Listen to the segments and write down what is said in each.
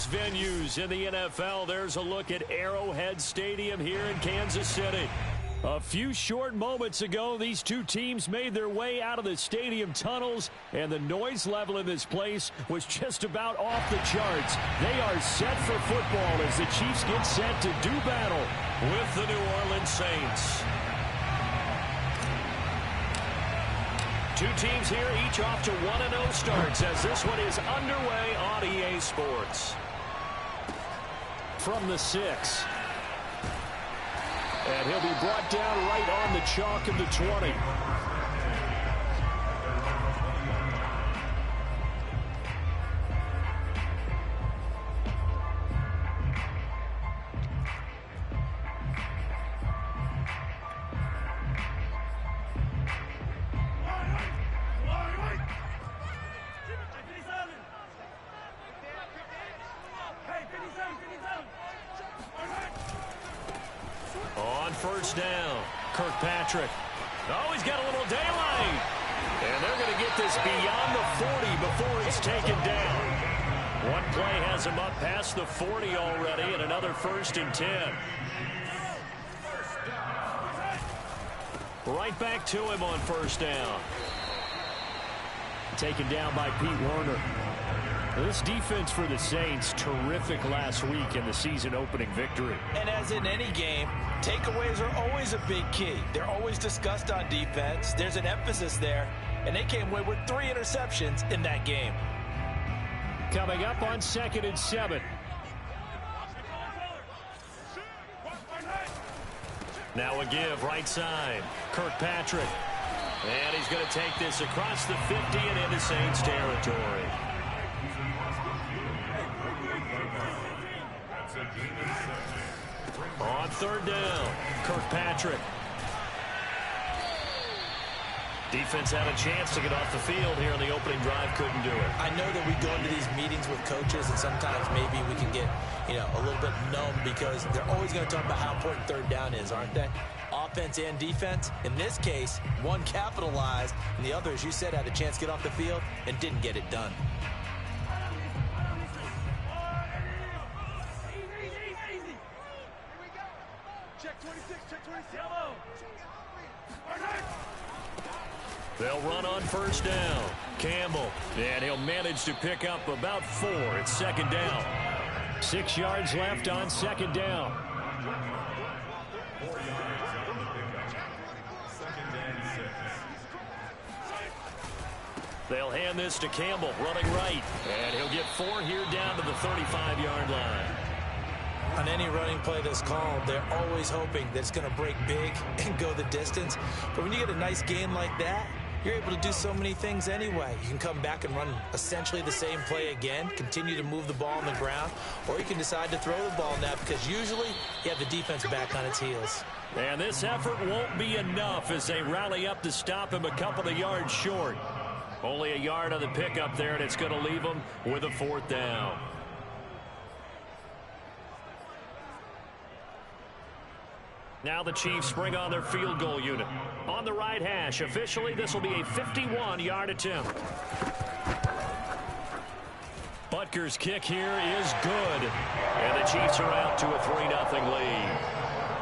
most venues in the NFL, there's a look at Arrowhead Stadium here in Kansas City. A few short moments ago, these two teams made their way out of the stadium tunnels, and the noise level in this place was just about off the charts. They are set for football as the Chiefs get set to do battle with the New Orleans Saints. Two teams here, each off to 1-0 starts as this one is underway on EA Sports. From the 6. And he'll be brought down right on the chalk of the 20. First down, Kirkpatrick. Oh, he's got a little daylight. And they're going to get this beyond the 40 before he's taken down. One play has him up past the 40 already, and another 1st and 10. Right back to him on 1st down. Taken down by Pete Werner. This defense for the Saints, terrific last week in the season-opening victory. And as in any game, takeaways are always a big key. They're always discussed on defense. There's an emphasis there, and they came away with 3 interceptions in that game. Coming up on 2nd and 7. Now a give, right side. Kirkpatrick. And he's going to take this across the 50 and into Saints territory. On 3rd down, Kirkpatrick. Defense had a chance to get off the field here on the opening drive, couldn't do it. I know that we go into these meetings with coaches, and sometimes maybe we can get, a little bit numb because they're always going to talk about how important 3rd down is, aren't they? Offense and defense. In this case, one capitalized, and the other, as you said, had a chance to get off the field and didn't get it done. They'll run on 1st down. Campbell, and he'll manage to pick up about 4 at 2nd down. 6 yards left on 2nd down. They'll hand this to Campbell, running right. And he'll get 4 here down to the 35-yard line. On any running play that's called, they're always hoping that it's going to break big and go the distance. But when you get a nice gain like that, you're able to do so many things anyway. You can come back and run essentially the same play again, continue to move the ball on the ground, or you can decide to throw the ball now because usually you have the defense back on its heels. And this effort won't be enough as they rally up to stop him a couple of yards short. Only a yard on the pickup there, and it's going to leave him with a 4th down. Now the Chiefs bring on their field goal unit. On the right hash, officially this will be a 51-yard attempt. Butker's kick here is good. And the Chiefs are out to a 3-0 lead.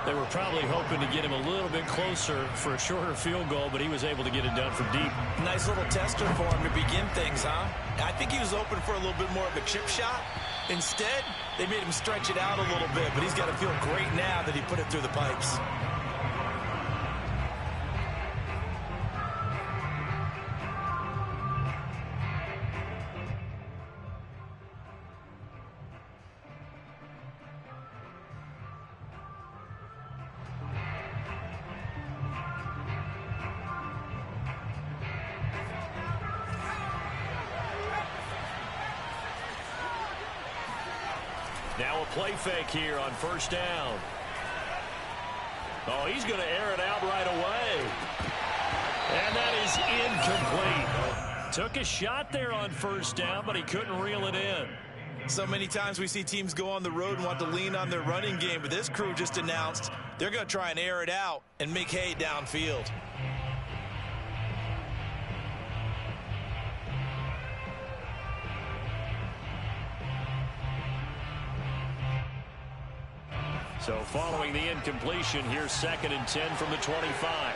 They were probably hoping to get him a little bit closer for a shorter field goal, but he was able to get it done from deep. Nice little tester for him to begin things, huh? I think he was open for a little bit more of a chip shot. Instead, they made him stretch it out a little bit, but he's got to feel great now that he put it through the pipes. Now a play fake here on 1st down. Oh, he's going to air it out right away. And that is incomplete. Took a shot there on 1st down, but he couldn't reel it in. So many times we see teams go on the road and want to lean on their running game, but this crew just announced they're going to try and air it out and make hay downfield. So following the incompletion, here's 2nd and 10 from the 25.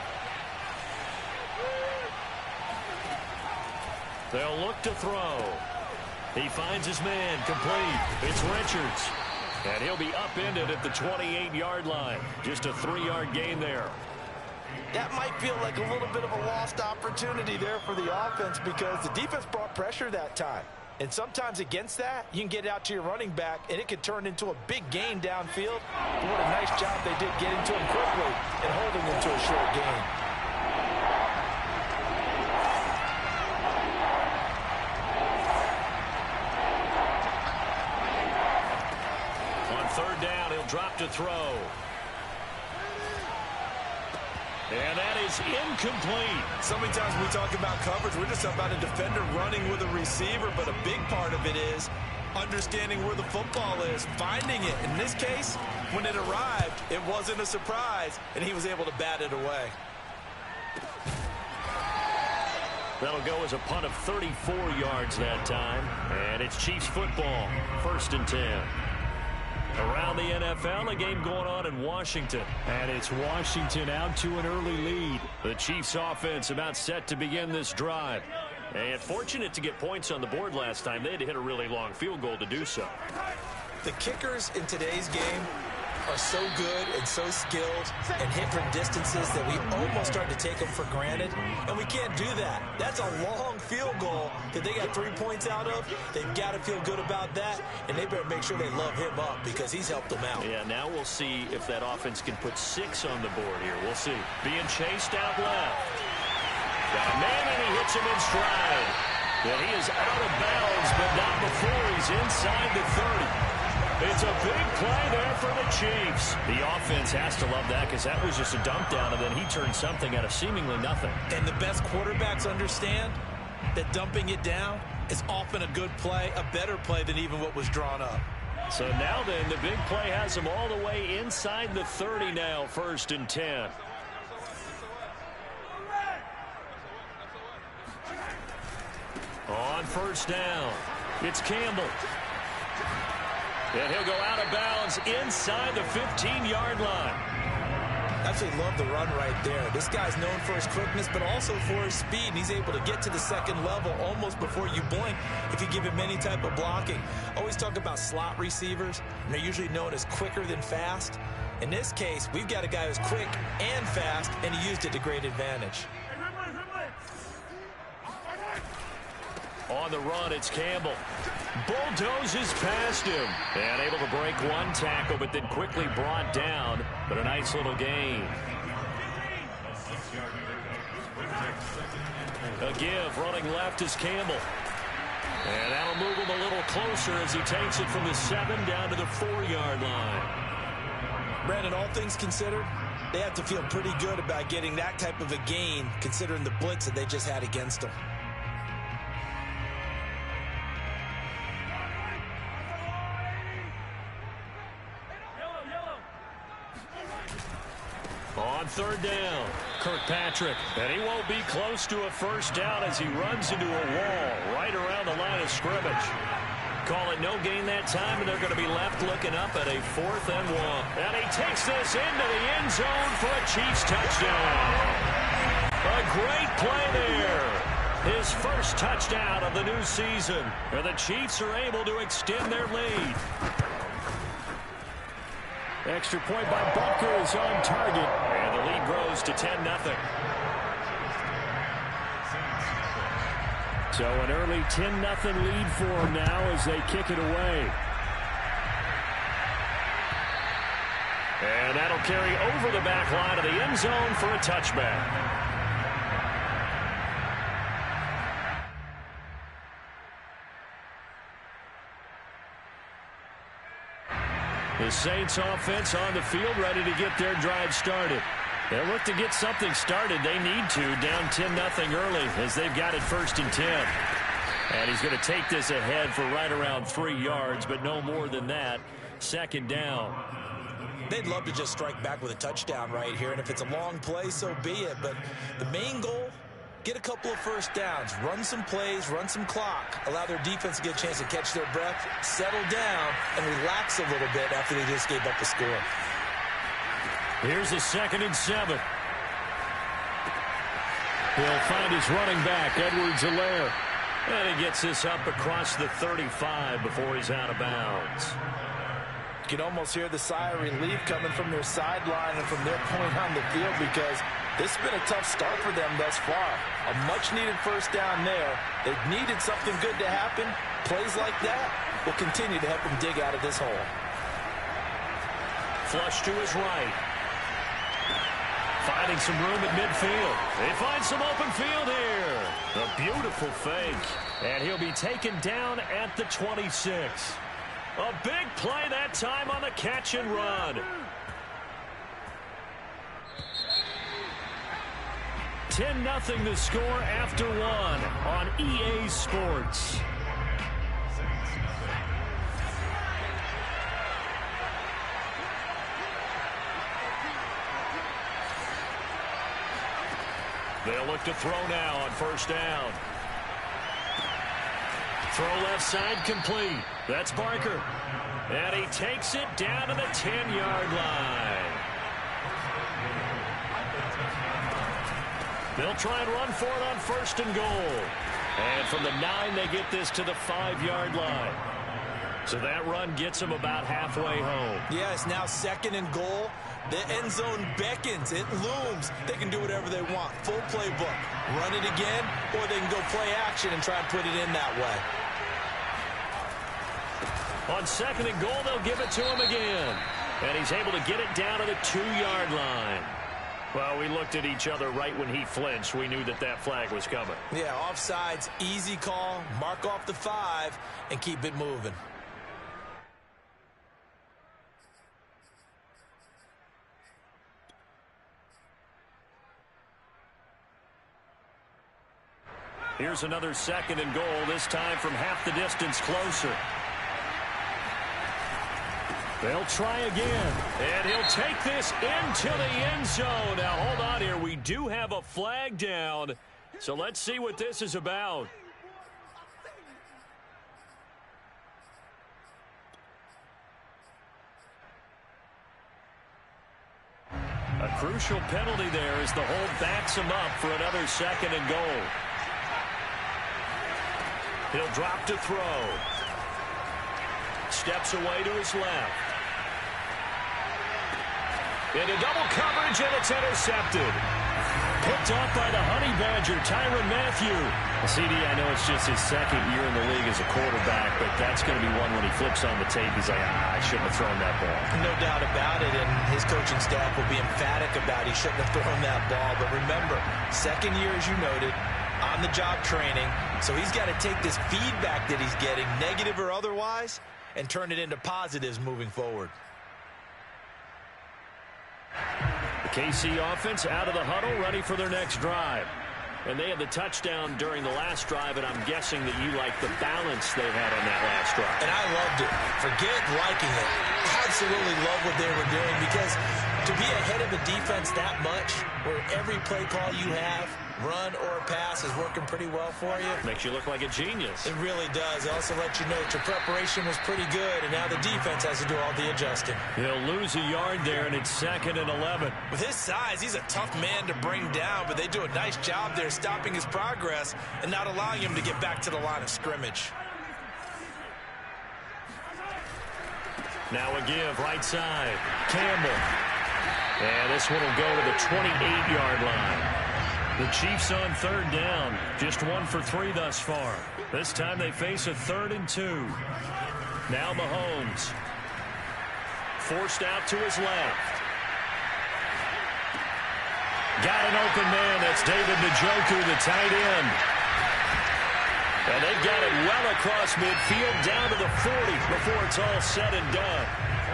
They'll look to throw. He finds his man, complete. It's Richards. And he'll be upended at the 28-yard line. Just a 3-yard gain there. That might feel like a little bit of a lost opportunity there for the offense because the defense brought pressure that time. And sometimes against that, you can get out to your running back, and it could turn into a big gain downfield. But what a nice job they did getting to him quickly and holding him to a short gain. On 3rd down, he'll drop to throw. And that is incomplete. So many times we talk about coverage, we're just talking about a defender running with a receiver, but a big part of it is understanding where the football is, finding it. In this case, when it arrived, it wasn't a surprise, and he was able to bat it away. That'll go as a punt of 34 yards that time. And it's Chiefs football, 1st and 10. Around the NFL, a game going on in Washington. And it's Washington out to an early lead. The Chiefs offense about set to begin this drive. And fortunate to get points on the board last time. They had to hit a really long field goal to do so. The kickers in today's game are so good and so skilled and hit from distances that we almost start to take them for granted, and we can't do that. That's a long field goal that they got 3 points out of. They've got to feel good about that, and they better make sure they love him up because he's helped them out. Yeah, now we'll see if that offense can put 6 on the board here. We'll see. Being chased out left. Got a man, and he hits him in stride. And he is out of bounds, but not before he's inside the 30. It's a big play there for the Chiefs. The offense has to love that because that was just a dump down, and then he turned something out of seemingly nothing. And the best quarterbacks understand that dumping it down is often a good play, a better play than even what was drawn up. So now then, the big play has him all the way inside the 30 now, 1st and 10. On 1st down, it's Campbell. And he'll go out of bounds inside the 15-yard line. Absolutely love the run right there. This guy's known for his quickness, but also for his speed. And he's able to get to the 2nd level almost before you blink if you give him any type of blocking. Always talk about slot receivers, and they're usually known as quicker than fast. In this case, we've got a guy who's quick and fast, and he used it to great advantage. On the run, it's Campbell. Bulldozes past him. And able to break one tackle, but then quickly brought down. But a nice little gain. A give, running left is Campbell. And that'll move him a little closer as he takes it from the 7 down to the 4-yard line. Brandon, all things considered, they have to feel pretty good about getting that type of a gain considering the blitz that they just had against them. On 3rd down, Kirkpatrick. And he won't be close to a 1st down as he runs into a wall right around the line of scrimmage. Call it no gain that time, and they're going to be left looking up at a 4th and 1. And he takes this into the end zone for a Chiefs touchdown. A great play there. His 1st touchdown of the new season. And the Chiefs are able to extend their lead. Extra point by Butker is on target. And the lead grows to 10-0. So an early 10-0 lead for them now as they kick it away. And that'll carry over the back line of the end zone for a touchback. The Saints offense on the field ready to get their drive started. They'll look to get something started. They need to, down 10-0 early as they've got it 1st and 10. And he's going to take this ahead for right around 3 yards, but no more than that. 2nd down. They'd love to just strike back with a touchdown right here, and if it's a long play, so be it. But the main goal, get a couple of 1st downs, run some plays, run some clock, allow their defense to get a chance to catch their breath, settle down, and relax a little bit after they just gave up a score. Here's a 2nd and 7. He'll find his running back, Edwards-Helaire. And he gets this up across the 35 before he's out of bounds. You can almost hear the sigh of relief coming from their sideline and from their point on the field, because this has been a tough start for them thus far. A much-needed first down there. They've needed something good to happen. Plays like that will continue to help them dig out of this hole. Flush to his right. Finding some room at midfield. They find some open field here. A beautiful fake. And he'll be taken down at the 26. A big play that time on the catch and run. 10-0 the score after 1 on EA Sports. They'll look to throw now on first down. Throw left side complete. That's Barker. And he takes it down to the 10-yard line. They'll try and run for it on 1st and goal. And from the 9, they get this to the 5-yard line. So that run gets them about halfway home. Yeah, it's now 2nd and goal. The end zone beckons. It looms. They can do whatever they want. Full playbook. Run it again, or they can go play action and try and put it in that way. On 2nd and goal, they'll give it to him again. And he's able to get it down to the 2-yard line. Well, we looked at each other right when he flinched. We knew that that flag was coming. Yeah, offsides, easy call. Mark off the 5 and keep it moving. Here's another 2nd and goal, this time from half the distance closer. They'll try again, and he'll take this into the end zone. Now, hold on here. We do have a flag down, so let's see what this is about. A crucial penalty there as the hold backs him up for another 2nd and goal. He'll drop to throw. Steps away to his left. Into double coverage, and it's intercepted. Picked off by the Honey Badger, Tyrann Mathieu. CD, I know it's just his 2nd year in the league as a quarterback, but that's going to be one when he flips on the tape. He's like, I shouldn't have thrown that ball. No doubt about it, and his coaching staff will be emphatic about he shouldn't have thrown that ball. But remember, 2nd year, as you noted, on-the-job training, so he's got to take this feedback that he's getting, negative or otherwise, and turn it into positives moving forward. The KC offense out of the huddle, ready for their next drive. And they had the touchdown during the last drive, and I'm guessing that you like the balance they had on that last drive. And I loved it. Forget liking it. Absolutely love what they were doing, because to be ahead of a defense that much, where every play call you have, run or pass, is working pretty well for you. Makes you look like a genius. It really does. It also lets you know that your preparation was pretty good, and now the defense has to do all the adjusting. He'll lose a yard there, and it's 2nd and 11. With his size, he's a tough man to bring down, but they do a nice job there stopping his progress and not allowing him to get back to the line of scrimmage. Now a give, right side. Campbell. And this one will go to the 28-yard line. The Chiefs on 3rd down. Just 1 for 3 thus far. This time they face a 3rd and 2. Now Mahomes. Forced out to his left. Got an open man. That's David Njoku, the tight end. And they've got it well across midfield down to the 40 before it's all said and done.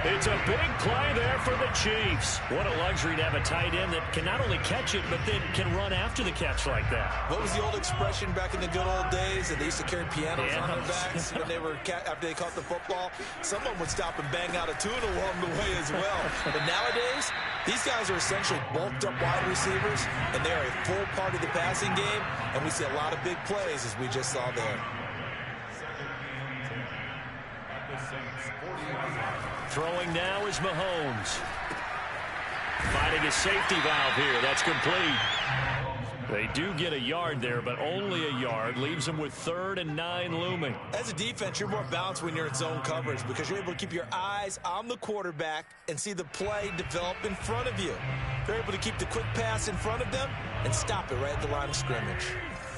It's a big play there for the Chiefs. What a luxury to have a tight end that can not only catch it, but then can run after the catch like that. What was the old expression back in the good old days that they used to carry pianos on their backs when they were after they caught the football? Someone would stop and bang out a tune along the way as well. But nowadays, these guys are essentially bulked up wide receivers, and they are a full part of the passing game, and we see a lot of big plays as we just saw there. Throwing now is Mahomes. Finding a safety valve here. That's complete. They do get a yard there, but only a yard. Leaves them with 3rd and 9 looming. As a defense, you're more balanced when you're in zone coverage because you're able to keep your eyes on the quarterback and see the play develop in front of you. They're able to keep the quick pass in front of them and stop it right at the line of scrimmage.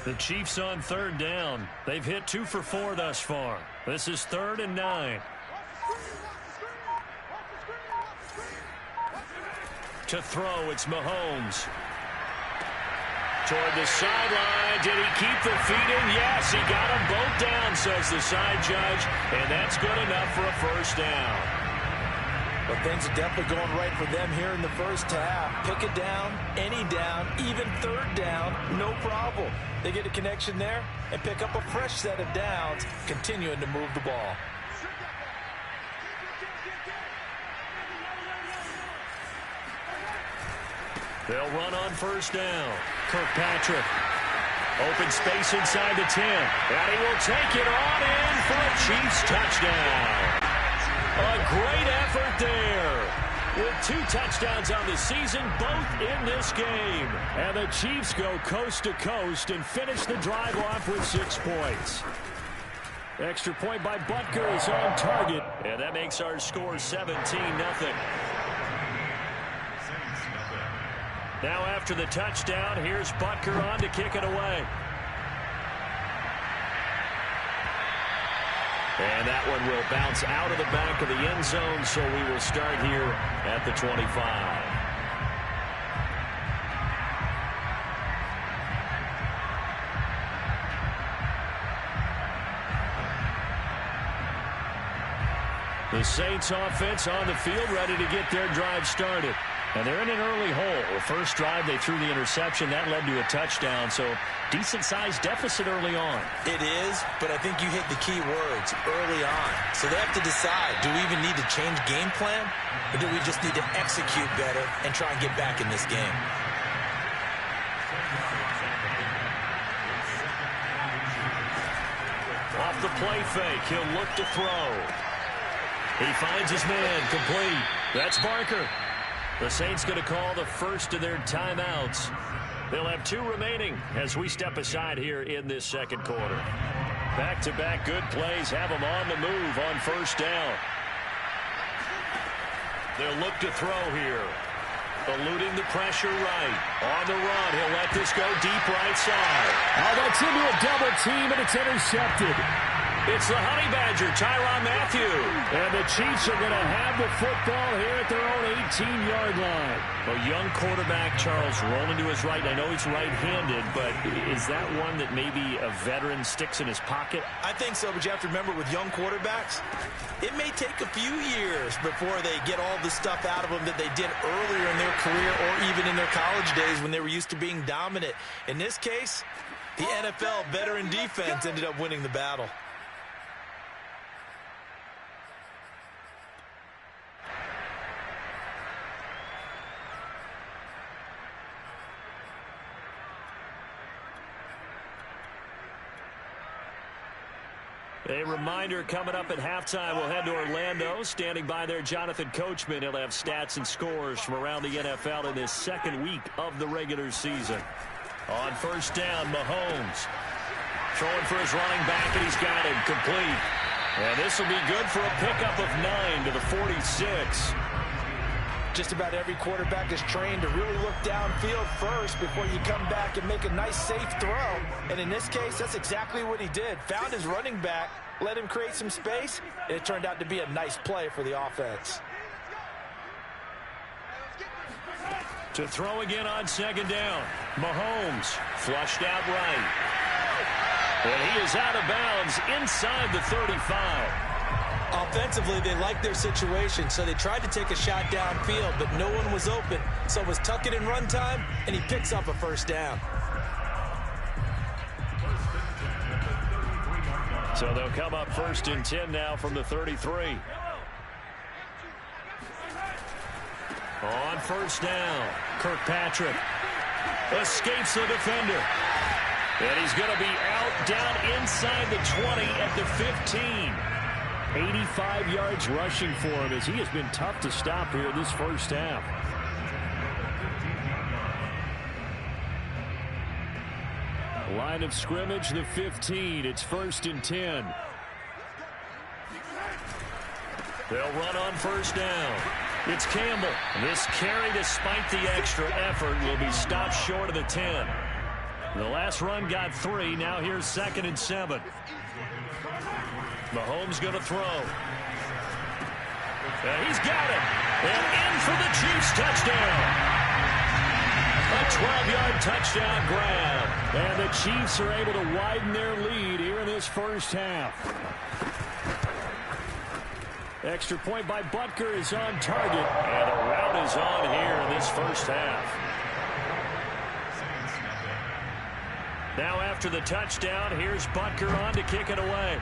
The Chiefs on 3rd down. They've hit 2 for 4 thus far. This is 3rd and 9. To throw, it's Mahomes. Toward the sideline. Did he keep the feet in? Yes, he got them both down, says the side judge. And that's good enough for a first down. But things are definitely going right for them here in the first half. Pick it down, any down, even 3rd down, no problem. They get a connection there and pick up a fresh set of downs, continuing to move the ball. They'll run on first down. Kirkpatrick. Open space inside the 10. And he will take it on in for a Chiefs touchdown. A great effort there. With 2 touchdowns on the season, both in this game. And the Chiefs go coast to coast and finish the drive off with 6 points. Extra point by Butker is on target. And that makes our score 17-0. Now after the touchdown, here's Butker on to kick it away. And that one will bounce out of the back of the end zone, so we will start here at the 25. The Saints offense on the field, ready to get their drive started. And they're in an early hole. The first drive, they threw the interception. That led to a touchdown, so decent-sized deficit early on. It is, but I think you hit the key words, early on. So they have to decide, do we even need to change game plan, or do we just need to execute better and try and get back in this game? Off the play fake, he'll look to throw. He finds his man, complete. That's Barker. The Saints going to call the first of their timeouts. They'll have 2 remaining as we step aside here in this second quarter. Back-to-back good plays have them on the move on first down. They'll look to throw here. Eluding the pressure right. On the run, he'll let this go deep right side. Oh, that's into a double team, and it's intercepted. It's the Honey Badger, Tyrann Mathieu. And the Chiefs are going to have the football here at their own 18-yard line. A young quarterback, Charles, rolling to his right. I know he's right-handed, but is that one that maybe a veteran sticks in his pocket? I think so, but you have to remember with young quarterbacks, it may take a few years before they get all the stuff out of them that they did earlier in their career or even in their college days when they were used to being dominant. In this case, the NFL veteran defense ended up winning the battle. A reminder coming up at halftime, we'll head to Orlando. Standing by there, Jonathan Coachman. He'll have stats and scores from around the NFL in this second week of the regular season. On first down, Mahomes. Throwing for his running back, and he's got him complete. And this will be good for a pickup of 9 to the 46. Just about every quarterback is trained to really look downfield first before you come back and make a nice, safe throw. And in this case, that's exactly what he did. Found his running back, let him create some space, and it turned out to be a nice play for the offense. To throw again on second down. Mahomes flushed out right. And he is out of bounds inside the 35. Offensively, they liked their situation, so they tried to take a shot downfield, but no one was open. So it was tuck it in run time, and he picks up a first down. So they'll come up 1st and 10 now from the 33. On first down, Kirkpatrick escapes the defender. And he's going to be out down inside the 20 at the 15. 85 yards rushing for him as he has been tough to stop here this first half. Line of scrimmage, the 15. It's 1st and 10. They'll run on 1st down. It's Campbell. This carry, despite the extra effort, will be stopped short of the 10. The last run got 3. Now here's 2nd and 7. Mahomes going to throw. He's got it. And in for the Chiefs touchdown. A 12-yard touchdown grab. And the Chiefs are able to widen their lead here in this first half. Extra point by Butker is on target. And the route is on here in this first half. Now after the touchdown, here's Butker on to kick it away.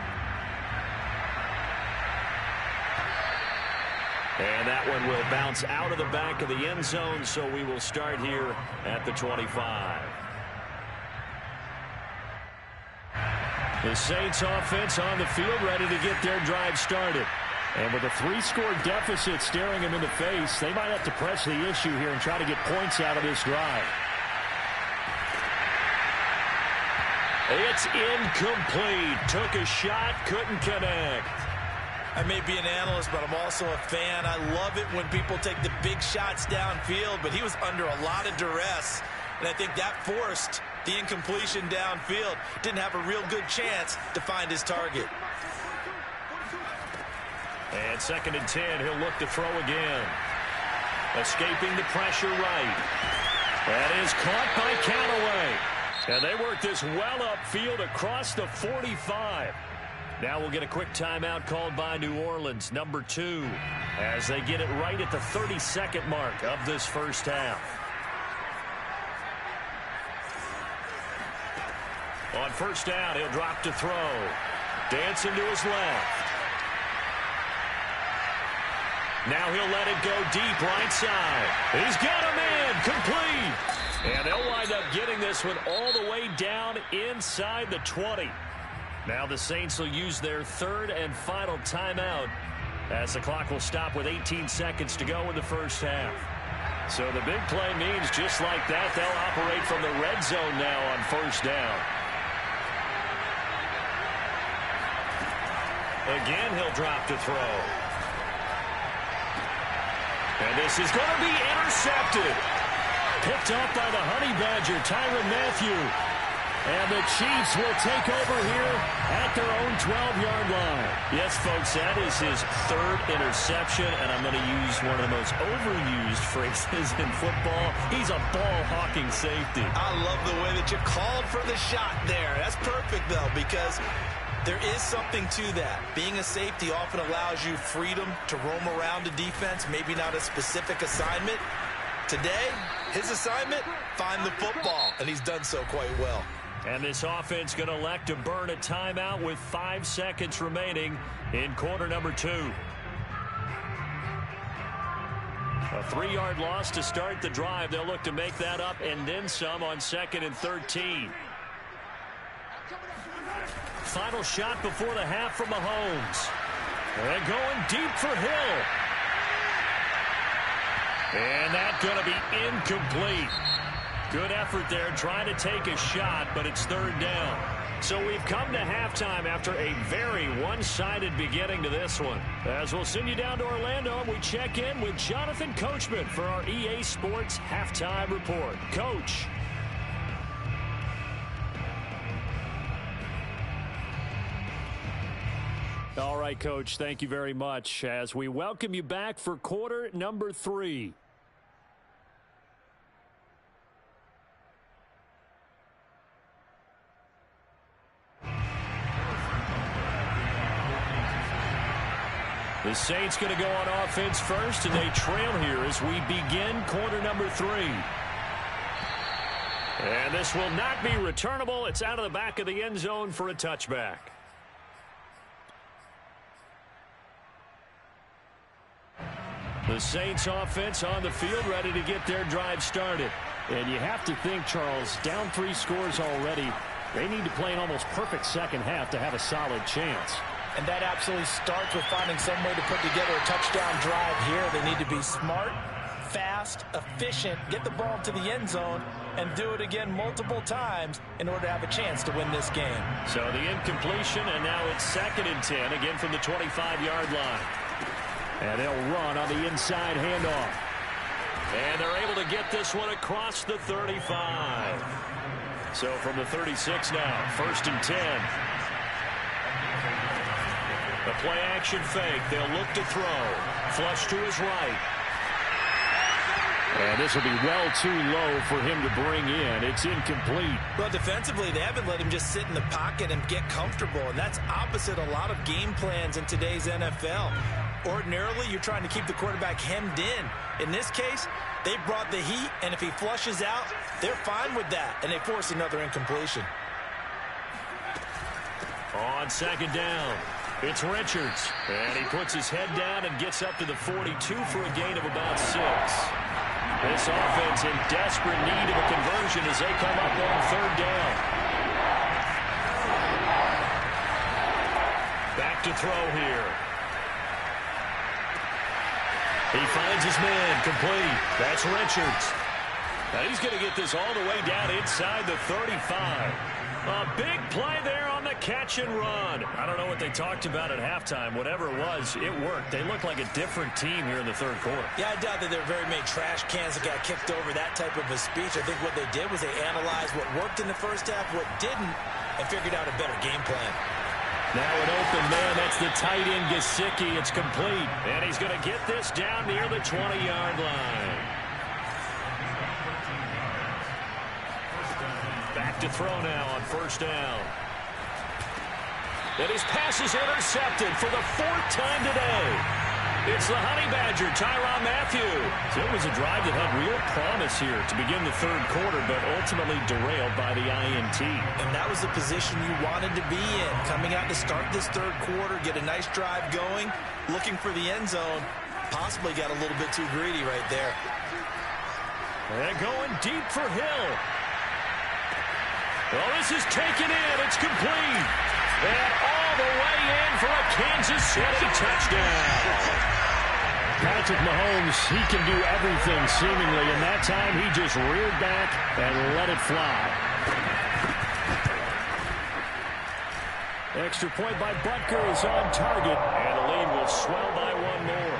And that one will bounce out of the back of the end zone, so we will start here at the 25. The Saints offense on the field ready to get their drive started. And with a 3-score deficit staring them in the face, they might have to press the issue here and try to get points out of this drive. It's incomplete. Took a shot, couldn't connect. I may be an analyst, but I'm also a fan. I love it when people take the big shots downfield, but he was under a lot of duress, and I think that forced the incompletion downfield. Didn't have a real good chance to find his target. And 2nd and 10, he'll look to throw again. Escaping the pressure right. That is caught by Callaway. And they work this well upfield across the 45. Now we'll get a quick timeout called by New Orleans, number 2, as they get it right at the 32nd mark of this first half. On 1st down, he'll drop to throw. Dancing to his left. Now he'll let it go deep right side. He's got a man, complete. And they'll wind up getting this one all the way down inside the 20. Now the Saints will use their 3rd and final timeout as the clock will stop with 18 seconds to go in the first half. So the big play means just like that, they'll operate from the red zone now on 1st down. Again, he'll drop to throw. And this is going to be intercepted. Picked off by the Honey Badger, Tyrann Mathieu. And the Chiefs will take over here at their own 12-yard line. Yes, folks, that is his 3rd interception, and I'm going to use one of the most overused phrases in football. He's a ball-hawking safety. I love the way that you called for the shot there. That's perfect, though, because there is something to that. Being a safety often allows you freedom to roam around a defense, maybe not a specific assignment. Today, his assignment, find the football, and he's done so quite well. And this offense going to elect to burn a timeout with 5 seconds remaining in quarter number 2. A 3-yard loss to start the drive. They'll look to make that up and then some on 2nd and 13. Final shot before the half from Mahomes. They're going deep for Hill. And that's going to be incomplete. Good effort there trying to take a shot, but it's 3rd down. So we've come to halftime after a very one-sided beginning to this one. As we'll send you down to Orlando, we check in with Jonathan Coachman for our EA Sports Halftime Report. Coach. All right, Coach, thank you very much as we welcome you back for quarter number 3. The Saints going to go on offense first, and they trail here as we begin quarter number 3. And this will not be returnable. It's out of the back of the end zone for a touchback. The Saints offense on the field ready to get their drive started. And you have to think, Charles, down 3 scores already. They need to play an almost perfect second half to have a solid chance. And that absolutely starts with finding some way to put together a touchdown drive here. They need to be smart, fast, efficient, get the ball to the end zone, and do it again multiple times in order to have a chance to win this game. So the incompletion, and now it's 2nd and 10, again from the 25-yard line. And they'll run on the inside handoff. And they're able to get this one across the 35. So from the 36 now, 1st and 10. The play action fake. They'll look to throw. Flush to his right. And this will be well too low for him to bring in. It's incomplete. Well, defensively, they haven't let him just sit in the pocket and get comfortable. And that's opposite a lot of game plans in today's NFL. Ordinarily, you're trying to keep the quarterback hemmed in. In this case, they brought the heat, and if he flushes out, they're fine with that, and they force another incompletion. On 2nd down, it's Richards. And he puts his head down and gets up to the 42 for a gain of about 6. This offense in desperate need of a conversion as they come up on 3rd down. Back to throw here. He finds his man, complete. That's Richards. Now he's going to get this all the way down inside the 35. A big play there on the catch and run. I don't know what they talked about at halftime. Whatever it was, it worked. They look like a different team here in the 3rd quarter. Yeah, I doubt that there are very many trash cans that got kicked over, that type of a speech. I think what they did was they analyzed what worked in the first half, what didn't, and figured out a better game plan. Now an open man, that's the tight end, Gesicki. It's complete. And he's going to get this down near the 20-yard line. Back to throw now on 1st down. And his pass is intercepted for the 4th time today. It's the Honey Badger, Tyrann Mathieu. So it was a drive that had real promise here to begin the 3rd quarter, but ultimately derailed by the INT. And that was the position you wanted to be in. Coming out to start this 3rd quarter, get a nice drive going, looking for the end zone. Possibly got a little bit too greedy right there. And going deep for Hill. Well, this is taken in. It's complete. And all the way in for a Kansas City touchdown. Patrick Mahomes, he can do everything seemingly, and that time he just reared back and let it fly. Extra point by Butker is on target, and the lead will swell by 1 more.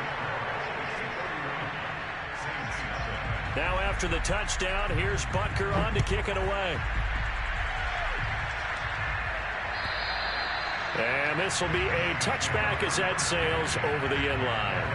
Now after the touchdown, here's Butker on to kick it away. And this will be a touchback as that sails over the end line.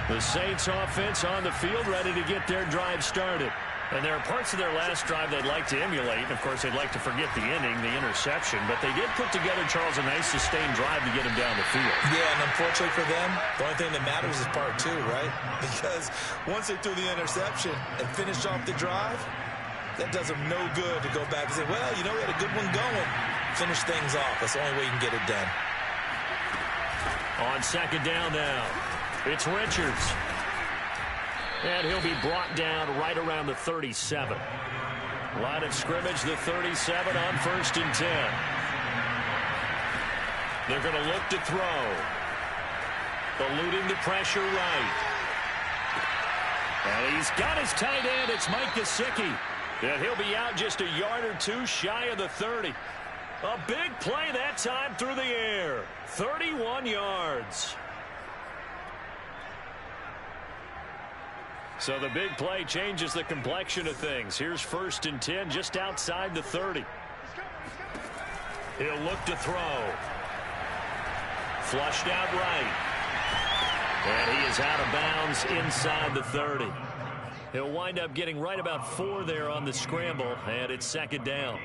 The Saints offense on the field ready to get their drive started. And there are parts of their last drive they'd like to emulate. And, of course, they'd like to forget the ending, the interception. But they did put together, Charles, a nice sustained drive to get him down the field. Yeah, and unfortunately for them, the only thing that matters is part 2, right? Because once they threw the interception and finished off the drive, that does them no good to go back and say, well, you know, we had a good one going. Finish things off. That's the only way you can get it done. On 2nd down now, it's Richards. And he'll be brought down right around the 37. Line of scrimmage, the 37 on 1st and 10. They're going to look to throw. Eluding the pressure right. And he's got his tight end. It's Mike Gesicki. And he'll be out just a yard or 2 shy of the 30. A big play that time through the air. 31 yards. So the big play changes the complexion of things. Here's 1st and 10 just outside the 30. He'll look to throw. Flushed out right. And he is out of bounds inside the 30. He'll wind up getting right about 4 there on the scramble, and it's 2nd down.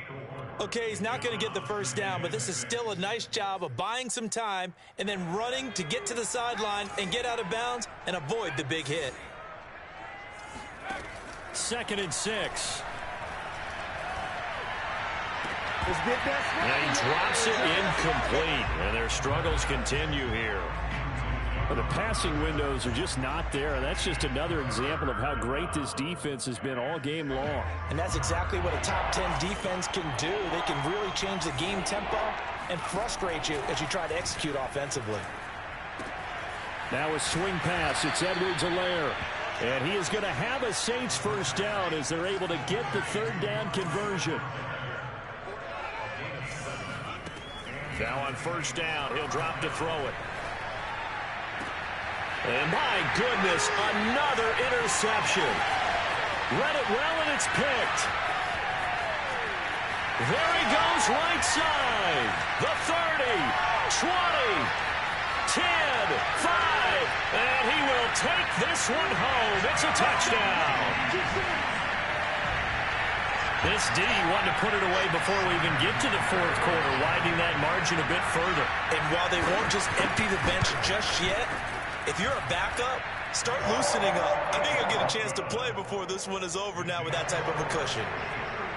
Okay, he's not going to get the 1st down, but this is still a nice job of buying some time and then running to get to the sideline and get out of bounds and avoid the big hit. 2nd and 6. And he drops it incomplete. And their struggles continue here. Well, the passing windows are just not there. That's just another example of how great this defense has been all game long. And that's exactly what a top 10 defense can do. They can really change the game tempo and frustrate you as you try to execute offensively. Now a swing pass. It's Edwards-Helaire. And he is going to have a Saints first down as they're able to get the third down conversion. Now on first down, he'll drop to throw it. And my goodness, another interception. Read it well, and it's picked. There he goes, right side. The 30, 20, 10, 5, and he will take this one home. It's a touchdown. This D wanted to put it away before we even get to the fourth quarter, widening that margin a bit further. And while they won't just empty the bench just yet, if you're a backup, start loosening up. I think you'll get a chance to play before this one is over now with that type of a cushion.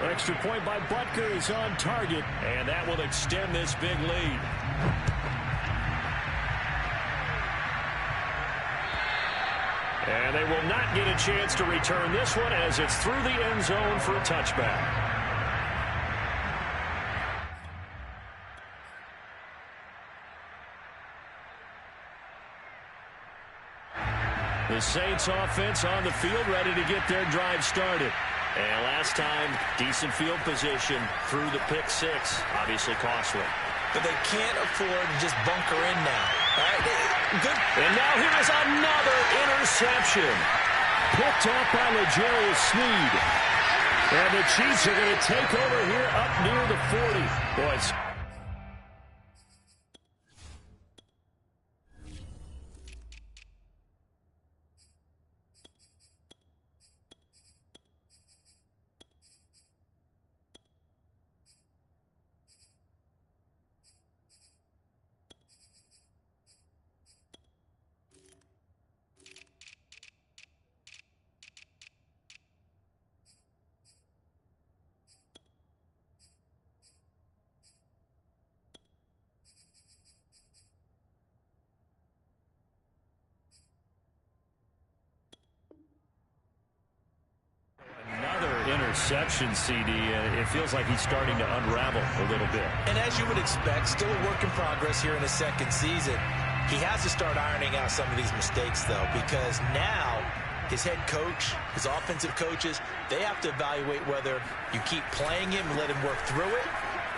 Extra point by Butker is on target, and that will extend this big lead. And they will not get a chance to return this one as it's through the end zone for a touchback. The Saints offense on the field, ready to get their drive started. And last time, decent field position through the pick six. Obviously costly. But they can't afford to just bunker in now. All right? Good. And now here is another interception. Picked off by L'Jarius Sneed. And the Chiefs are going to take over here up near the 40. Boys. Interception, CD. It feels like he's starting to unravel a little bit. And as you would expect, still a work in progress here in his second season. He has to start ironing out some of these mistakes, though, because now his head coach, his offensive coaches, they have to evaluate whether you keep playing him and let him work through it,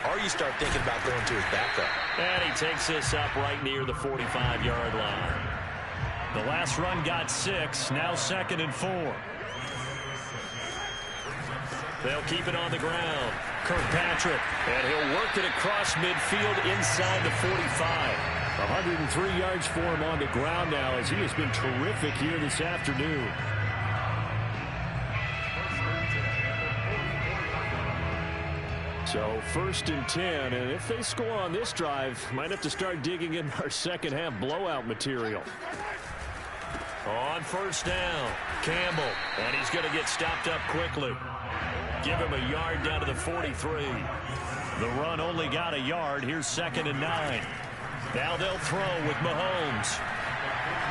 or you start thinking about going to his backup. And he takes this up right near the 45-yard line. The last run got 6, now 2nd and 4. They'll keep it on the ground. Kirkpatrick, and he'll work it across midfield inside the 45. 103 yards for him on the ground now as he has been terrific here this afternoon. So 1st and 10, and if they score on this drive, might have to start digging in our second half blowout material. On first down, Campbell, and he's going to get stopped up quickly. Give him a yard down to the 43. The run only got a yard. Here's 2nd and 9. Now they'll throw with Mahomes.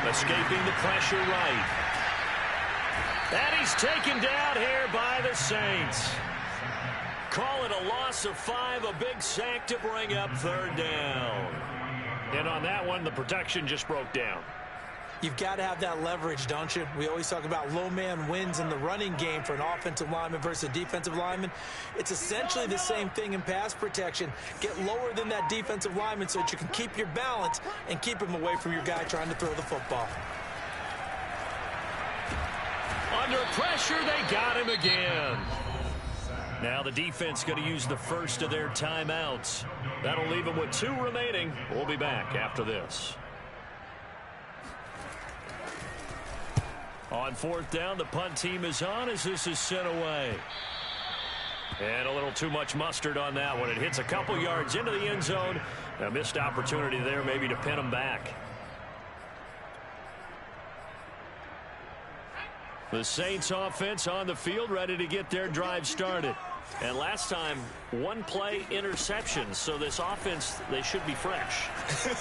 Escaping the pressure right. And he's taken down here by the Saints. Call it a loss of 5, a big sack to bring up 3rd down. And on that one, the protection just broke down. You've got to have that leverage, don't you? We always talk about low man wins in the running game for an offensive lineman versus a defensive lineman. It's essentially the same thing in pass protection. Get lower than that defensive lineman so that you can keep your balance and keep him away from your guy trying to throw the football. Under pressure, they got him again. Now the defense going to use the first of their timeouts. That'll leave them with 2 remaining. We'll be back after this. On 4th down, the punt team is on as this is sent away. And a little too much mustard on that one. It hits a couple yards into the end zone. A missed opportunity there maybe to pin them back. The Saints offense on the field ready to get their drive started. And last time, one play interception. So this offense, they should be fresh.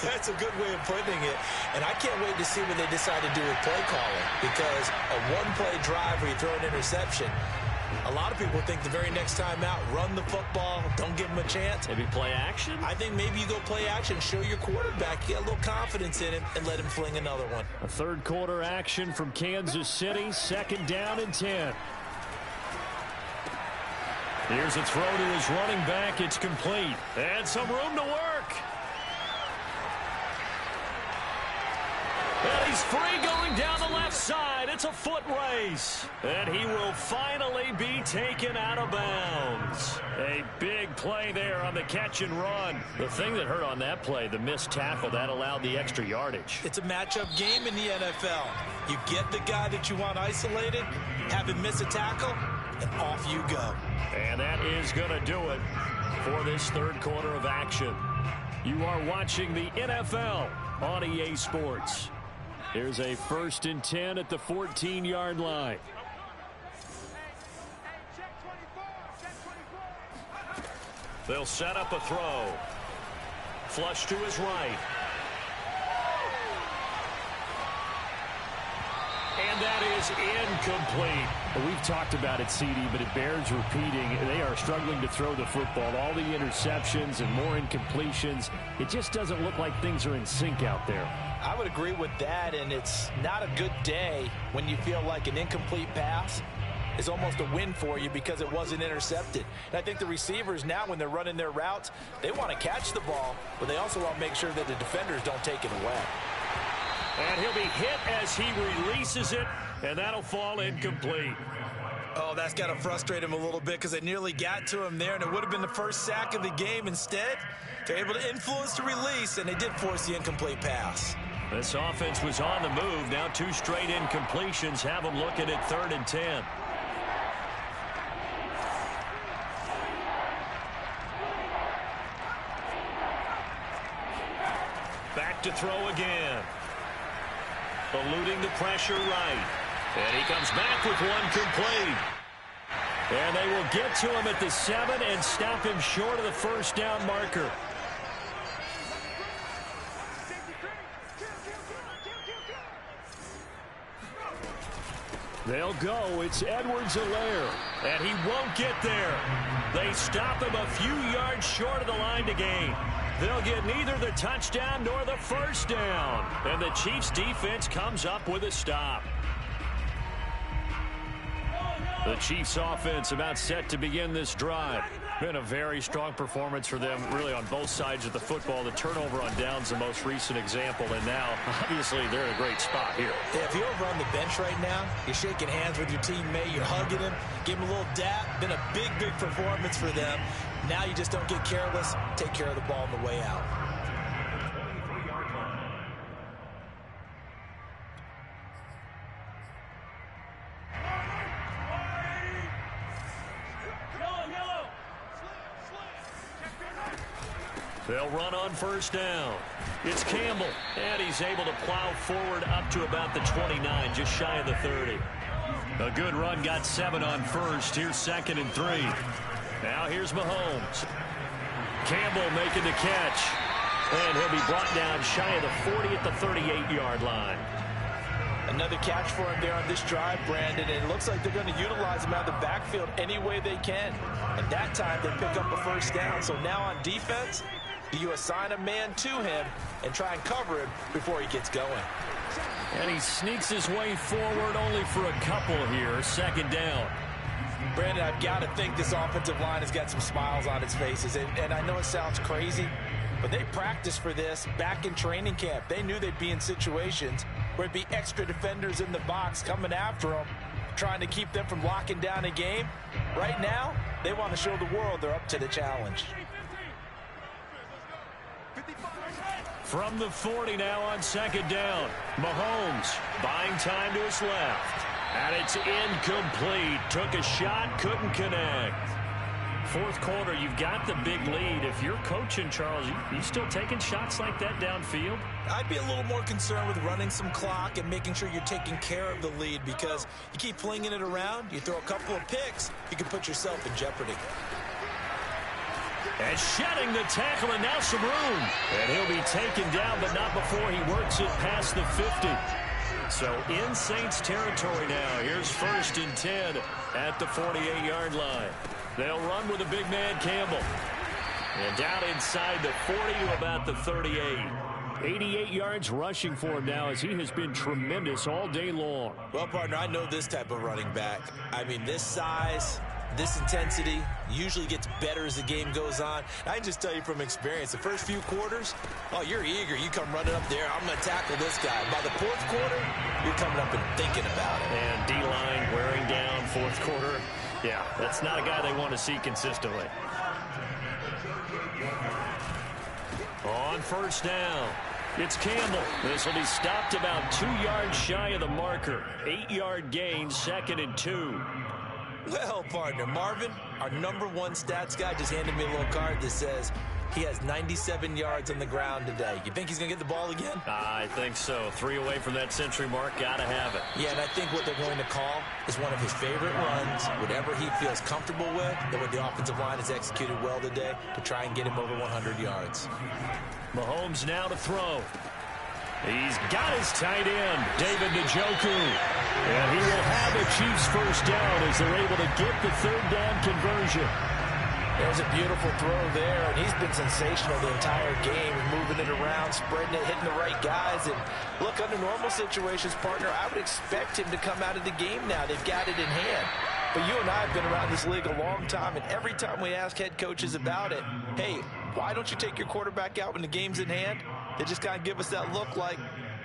That's a good way of putting it. And I can't wait to see what they decide to do with play calling, because a one-play drive where you throw an interception, a lot of people think the very next time out, run the football, don't give them a chance. Maybe play action? I think maybe you go play action, show your quarterback, get a little confidence in him, and let him fling another one. A third quarter action from Kansas City, 2nd down and 10. Here's a throw to his running back. It's complete. And some room to work. And he's free going down the left side. It's a foot race. And he will finally be taken out of bounds. A big play there on the catch and run. The thing that hurt on that play, the missed tackle, that allowed the extra yardage. It's a matchup game in the NFL. You get the guy that you want isolated, have him miss a tackle, and off you go. And that is going to do it for this third quarter of action. You are watching the NFL on EA Sports. Here's a 1st and 10 at the 14-yard line. They'll set up a throw. Flush to his right. And that is incomplete. We've talked about it, CD, but it bears repeating. They are struggling to throw the football. All the interceptions and more incompletions. It just doesn't look like things are in sync out there. I would agree with that, and it's not a good day when you feel like an incomplete pass is almost a win for you because it wasn't intercepted. And I think the receivers now, when they're running their routes, they want to catch the ball, but they also want to make sure that the defenders don't take it away. And he'll be hit as he releases it, and that'll fall incomplete. Oh, that's got to frustrate him a little bit because they nearly got to him there, and it would have been the first sack of the game. Instead, they're able to influence the release, and they did force the incomplete pass. This offense was on the move. Now 2 straight incompletions have them looking at 3rd and 10. Back to throw again. Eluding the pressure right. And he comes back with one complete. And they will get to him at the 7 and stop him short of the 1st down marker. They'll go. It's Edwards-Helaire. And he won't get there. They stop him a few yards short of the line to gain. They'll get neither the touchdown nor the 1st down. And the Chiefs defense comes up with a stop. The Chiefs offense about set to begin this drive. Been a very strong performance for them, really, on both sides of the football. The turnover on downs, the most recent example, and now, obviously, they're in a great spot here. Yeah, if you're over on the bench right now, you're shaking hands with your teammate, you're hugging him, give him a little dap. Been a big, big performance for them. Now you just don't get careless. Take care of the ball on the way out. They'll run on 1st down. It's Campbell, and he's able to plow forward up to about the 29, just shy of the 30. A good run, got 7 on 1st. Here's 2nd and 3. Now here's Mahomes. Campbell making the catch. And he'll be brought down shy of the 40 at the 38-yard line. Another catch for him there on this drive, Brandon, and it looks like they're going to utilize him out of the backfield any way they can. And that time they pick up a 1st down. So now on defense, do you assign a man to him and try and cover him before he gets going? And he sneaks his way forward only for a couple here. 2nd down. Brandon, I've got to think this offensive line has got some smiles on its faces. And I know it sounds crazy, but they practiced for this back in training camp. They knew they'd be in situations where it'd be extra defenders in the box coming after them, trying to keep them from locking down a game. Right now, they want to show the world they're up to the challenge. From the 40 now on 2nd down. Mahomes buying time to his left. And it's incomplete. Took a shot, couldn't connect. fourth quarter, you've got the big lead. If you're coaching, Charles, you still taking shots like that downfield? I'd be a little more concerned with running some clock and making sure you're taking care of the lead, because you keep flinging it around, you throw a couple of picks, you can put yourself in jeopardy. And shedding the tackle, and now some room. And he'll be taken down, but not before he works it past the 50. So in Saints territory now. Here's 1st and 10 at the 48-yard line. They'll run with a big man, Campbell. And down inside the 40 to about the 38. 88 yards rushing for him now, as he has been tremendous all day long. Well, partner, I know this type of running back. I mean, this size, this intensity usually gets better as the game goes on. I can just tell you from experience, the first few quarters, oh, you're eager. You come running up there, I'm going to tackle this guy. By the fourth quarter, you're coming up and thinking about it. And D-line wearing down fourth quarter. Yeah, that's not a guy they want to see consistently. On 1st down, it's Campbell. This will be stopped about 2 yards shy of the marker. 8-yard gain, 2nd and 2. Well, partner, Marvin, our #1 stats guy, just handed me a little card that says he has 97 yards on the ground today. You think he's going to get the ball again? I think so. 3 away from that century mark. Got to have it. Yeah, and I think what they're going to call is one of his favorite runs, whatever he feels comfortable with, that what the offensive line has executed well today to try and get him over 100 yards. Mahomes now to throw. He's got his tight end, David Njoku. And he will have a Chiefs 1st down as they're able to get the 3rd down conversion. There's a beautiful throw there, and he's been sensational the entire game, moving it around, spreading it, hitting the right guys. And look, under normal situations, partner, I would expect him to come out of the game now. They've got it in hand. But you and I have been around this league a long time, and every time we ask head coaches about it, hey, why don't you take your quarterback out when the game's in hand? They just kind of give us that look like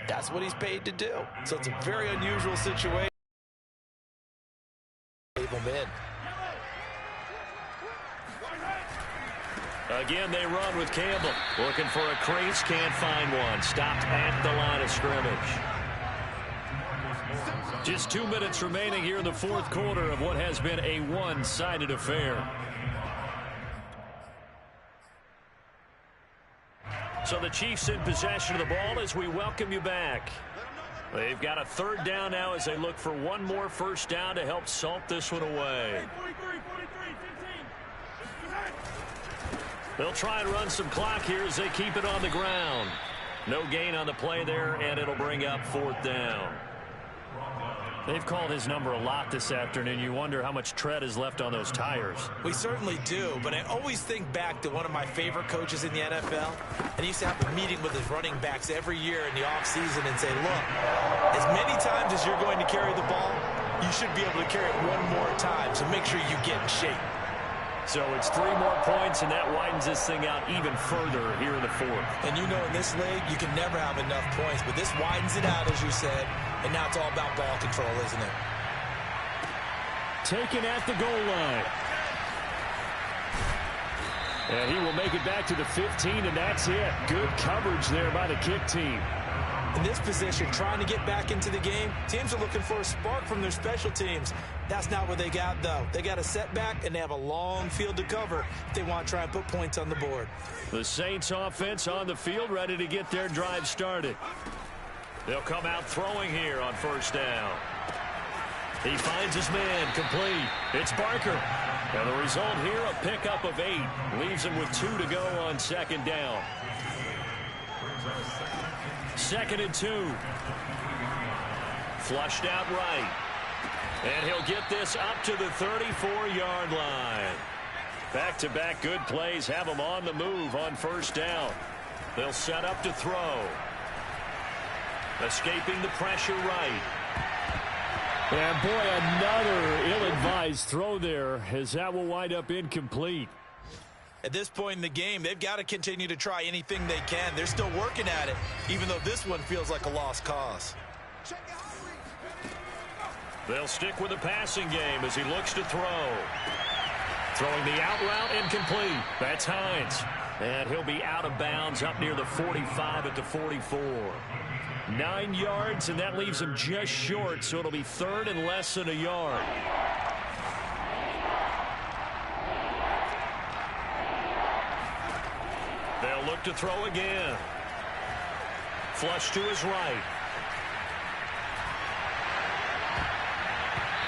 that's what he's paid to do. So it's a very unusual situation. Leave him in. Again, they run with Campbell. Looking for a crease, can't find one. Stopped at the line of scrimmage. Just 2 minutes remaining here in the fourth quarter of what has been a one-sided affair. So the Chiefs in possession of the ball as we welcome you back. They've got a 3rd down now as they look for one more 1st down to help salt this one away. They'll try and run some clock here as they keep it on the ground. No gain on the play there, and it'll bring up 4th down. They've called his number a lot this afternoon. You wonder how much tread is left on those tires. We certainly do, but I always think back to one of my favorite coaches in the NFL. And he used to have a meeting with his running backs every year in the offseason and say, look, as many times as you're going to carry the ball, you should be able to carry it one more time, so make sure you get in shape. So it's 3 more points, and that widens this thing out even further here in the 4th. And you know, in this league, you can never have enough points, but this widens it out, as you said, and now it's all about ball control, isn't it? Taken at the goal line. And he will make it back to the 15, and that's it. Good coverage there by the kick team. In this position, trying to get back into the game, teams are looking for a spark from their special teams. That's not what they got, though. They got a setback, and they have a long field to cover if they want to try and put points on the board. The Saints offense on the field, ready to get their drive started. They'll come out throwing here on 1st down. He finds his man, complete. It's Barker. And the result here, a pickup of 8. Leaves him with 2 to go on 2nd down. 2nd and 2. Flushed out right. And he'll get this up to the 34-yard line. Back-to-back good plays have him on the move on 1st down. They'll set up to throw. Escaping the pressure right. And boy, another ill-advised throw there, as that will wind up incomplete. At this point in the game, they've got to continue to try anything they can. They're still working at it, even though this one feels like a lost cause. They'll stick with the passing game as he looks to throw. Throwing the out route, incomplete. That's Hines. And he'll be out of bounds up near the 45 at the 44. 9 yards, and that leaves him just short, so it'll be 3rd and less than a yard. to throw again. Flush to his right.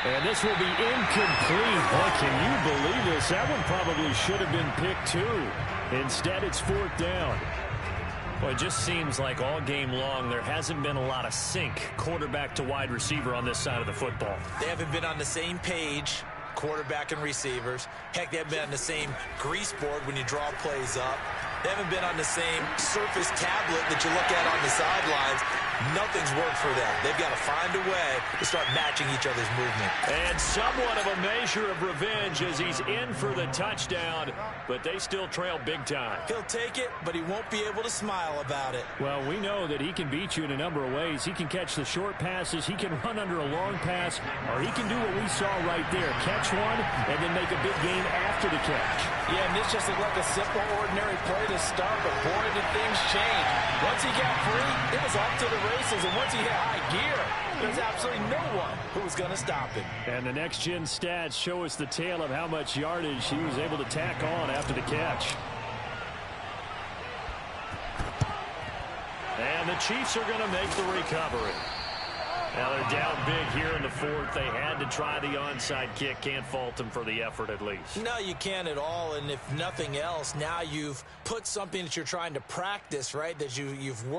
And this will be incomplete. Boy, can you believe this? That one probably should have been picked too. Instead, it's 4th down. Well, it just seems like all game long there hasn't been a lot of sync quarterback to wide receiver on this side of the football. They haven't been on the same page, quarterback and receivers. Heck, they haven't been on the same grease board when you draw plays up. They haven't been on the same surface tablet that you look at on the sidelines. Nothing's worked for them. They've got to find a way to start matching each other's movement. And somewhat of a measure of revenge as he's in for the touchdown, but they still trail big time. He'll take it, but he won't be able to smile about it. Well, we know that he can beat you in a number of ways. He can catch the short passes, he can run under a long pass, or he can do what we saw right there, catch one and then make a big gain after the catch. Yeah, and this just looked like a simple, ordinary play to start, but boy, did things change. Once he got free, it was off to the races, and once he hit high gear, there's absolutely no one who was going to stop him. And the next-gen stats show us the tale of how much yardage he was able to tack on after the catch. And the Chiefs are going to make the recovery. Now they're down big here in the 4th. They had to try the onside kick. Can't fault them for the effort at least. No, you can't at all. And if nothing else, now you've put something that you're trying to practice, right, that you've worked